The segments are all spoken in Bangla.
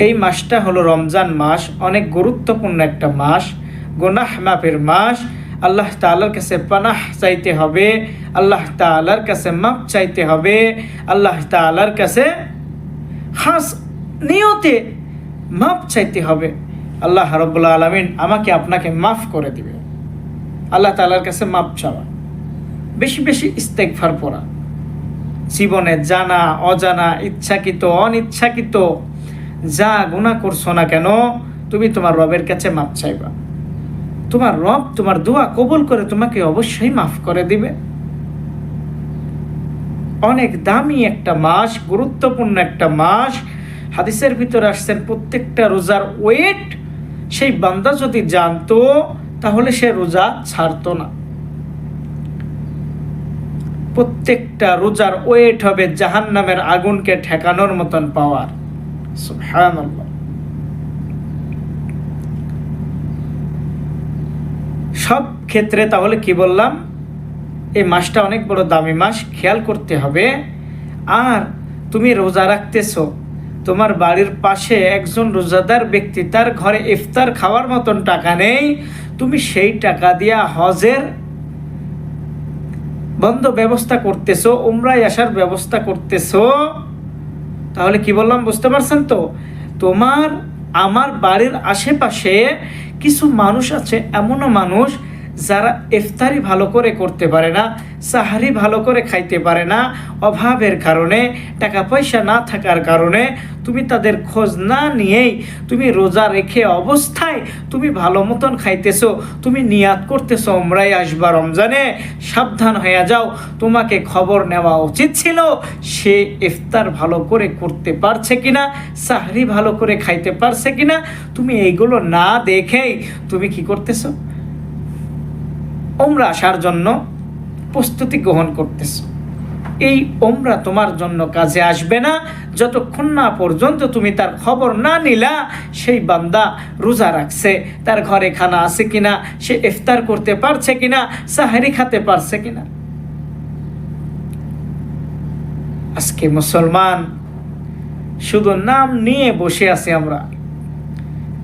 এই মাসটা হলো রমজান মাস, অনেক গুরুত্বপূর্ণ একটা মাস, গুনাহ মাফের মাস। আল্লাহ তাআলার কাছে পানাহ চাইতে হবে, আল্লাহ তাআলার কাছে মাফ চাইতে হবে, আল্লাহ তাআলার কাছে খাস নিয়তে মাফ চাইতে হবে। আল্লাহ রাব্বুল আলামিন আমাকে আপনাকে মাফ করে দিবে। আল্লাহ তাআলার কাছে মাফ চাওয়া, বেশি বেশি ইস্তেগফার পড়া, জীবনে জানা অজানা ইচ্ছাকৃত অনিচ্ছাকৃত যা গুনাহ করছো না কেন, তুমি তোমার রবের কাছে মাফ চাইবা। তোমার রব তোমার দোয়া কবুল করে তোমাকে অবশ্যই মাফ করে দিবে। অনেক দামি একটা মাস, গুরুত্বপূর্ণ একটা মাস। হাদিসের ভিতরে আসছেন প্রত্যেকটা রোজার ওয়েট সেই বান্দা যদি জানতো তাহলে সে রোজা ছাড়তো না। প্রত্যেকটা রোজার ওয়েট হবে জাহান্নামের আগুনকে ঠেকানোর মতন পাওয়ার। সুবহানাল্লাহ। সব ক্ষেত্রে তাহলে কি বললাম, এই মাসটা অনেক বড় দামি মাস, খেয়াল করতে হবে। আর তুমি রোজা রাখতেছো, তোমার বাড়ির পাশে একজন রোজাদার ব্যক্তি, তার ঘরে ইফতার খাওয়ার মতন টাকা নেই, তুমি সেই টাকা দিয়া হজের বন্ধ ব্যবস্থা করতেছো, উমরায় আসার ব্যবস্থা করতেছো, তাহলে কি বললাম বুঝতে পারছেন তো? তোমার আমার বাড়ির আশেপাশে কিছু মানুষ আছে, এমনও মানুষ যারা ইফতারি ভালো করে করতে পারে না, সাহারি ভালো করে খাইতে পারে না, অভাবের কারণে, টাকা পয়সা না থাকার কারণে। তুমি তাদের খোঁজ না নিয়েই তুমি রোজা রেখে অবস্থায় তুমি ভালো মতন খাইতেছো, তুমি নিয়াত করতেছো উমরায় আসবা রমজানে, সাবধান হয়ে যাও। তোমাকে খবর নেওয়া উচিত ছিল সে ইফতার ভালো করে করতে পারছে কিনা, সাহরি ভালো করে খাইতে পারছে কিনা। তুমি এইগুলো না দেখেই তুমি কি করতেছো, উমরা আসার জন্য প্রস্তুতি গ্রহণ করতেছ। এই উমরা তোমার জন্য কাজে আসবে না যতক্ষণ না পর্যন্ত তুমি তার খবর না নিলা সেই বান্দা রোজা রাখছে, তার ঘরে খানা আছে কিনা, সে ইফতার করতে পারছে কিনা, সাহারি খেতে পারছে কিনা। আজকে মুসলমান শুধু নাম নিয়ে বসে আছি আমরা,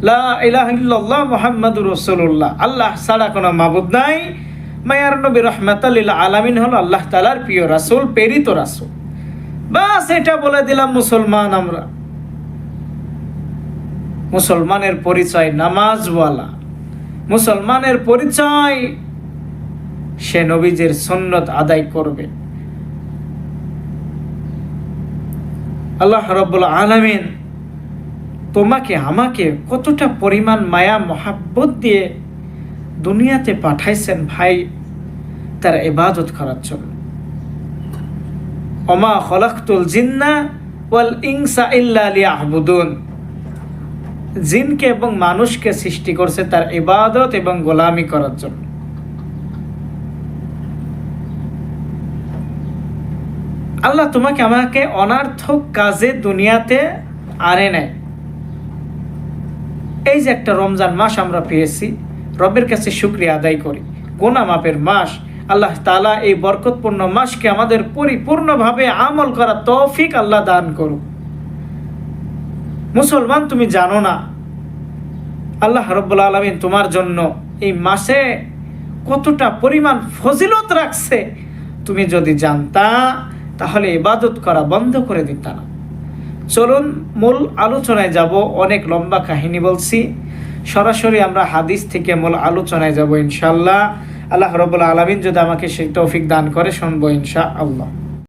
লা ইলাহা ইল্লাল্লাহ মুহাম্মাদুর রাসূলুল্লাহ, আল্লাহ ছাড়া কোনো মাবুদ নাই, মায়ার নবী রাহমাতাল লিল আলামিন হলো আল্লাহ তাআলার প্রিয় রাসূল, প্রেরিত রাসূল। বাস এটা বলে দিলাম মুসলমান আমরা। মুসলমানের পরিচয় নামাজওয়ালা, মুসলমানের পরিচয় সে নবীজির সুন্নত আদায় করবে। আল্লাহ রাব্বুল আলামিন তোমাকে আমাকে কতটা পরিমাণ মায়া মহাব্বত দিয়ে দুনিয়াতে পাঠাইছেন ভাই, তার ইবাদত করার জন্য। ওমা খলাকতুল জিন্না ওয়াল ইনসা ইল্লা লিয়াবুদুন, জিনকে এবং মানুষকে সৃষ্টি করছে তার ইবাদত এবং গোলামি করার জন্য। আল্লাহ তোমাকে আমাকে অনার্থক কাজে দুনিয়াতে আনে নাই। এই যে একটা রমজান মাস আমরা পেয়েছি, রবের কাছে শুকরিয়া আদায় করি। গুনাহ মাফের মাস, আল্লাহ তাআলা এই বরকতপূর্ণ মাসকে আমাদের পরিপূর্ণভাবে আমল করার তৌফিক আল্লাহ দান করুন। মুসলমান তুমি জানো না আল্লাহ রাব্বুল আলামিন তোমার জন্য এই মাসে কতটা পরিমাণ ফজিলত রাখছে। তুমি যদি জানতা তাহলে ইবাদত করা বন্ধ করে দিতা না। চলুন মূল আলোচনায় যাব। অনেক লম্বা কাহিনী বলছি, সরাসরি আমরা হাদিস থেকে মূল আলোচনায় যাব ইনশাআল্লাহ। আল্লাহ রাব্বুল আলামিন যদি আমাকে সেই তৌফিক দান করে শুনবো ইনশাআল্লাহ।